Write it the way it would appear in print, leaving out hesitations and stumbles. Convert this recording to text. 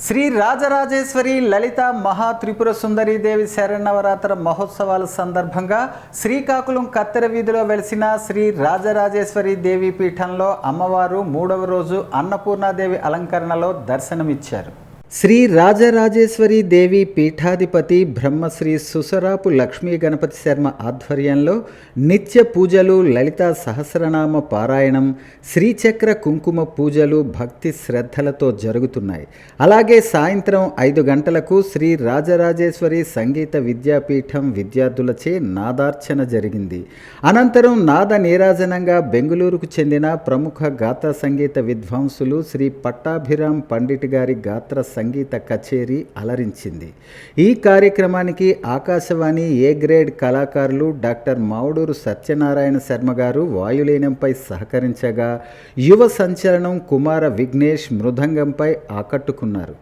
శ్రీ రాజరాజేశ్వరి లలిత మహా త్రిపుర సుందరి దేవి శరన్నవరాత్ర మహోత్సవాల సందర్భంగా శ్రీకాకుళం కత్తెర వీధిలో వెలిసిన శ్రీ రాజరాజేశ్వరి దేవి పీఠంలో అమ్మవారు 3వ రోజు అన్నపూర్ణాదేవి అలంకరణలో దర్శనమిచ్చారు. శ్రీ రాజరాజేశ్వరి దేవి పీఠాధిపతి బ్రహ్మశ్రీ సుసరాపు లక్ష్మీ గణపతి శర్మ ఆధ్వర్యంలో నిత్య పూజలు, లలితా సహస్రనామ పారాయణం, శ్రీచక్ర కుంకుమ పూజలు భక్తి శ్రద్ధలతో జరుగుతున్నాయి. అలాగే సాయంత్రం 5 గంటలకు శ్రీ రాజరాజేశ్వరి సంగీత విద్యాపీఠం విద్యార్థులచే నాదార్చన జరిగింది. అనంతరం నాద నీరాజనంగా బెంగుళూరుకు చెందిన ప్రముఖ గాత్ర సంగీత విద్వాంసులు శ్రీ పట్టాభిరామ్ పండిట్ గారి గాత్ర సంగీత కచేరీ అలరించింది. ఈ కార్యక్రమానికి ఆకాశవాణి ఏ గ్రేడ్ కళాకారులు డాక్టర్ మావుడూరు సత్యనారాయణ శర్మ గారు వాయులీనంపై సహకరించగా, యువ సంచలనం కుమార విఘ్నేష్ మృదంగంపై ఆకట్టుకున్నారు.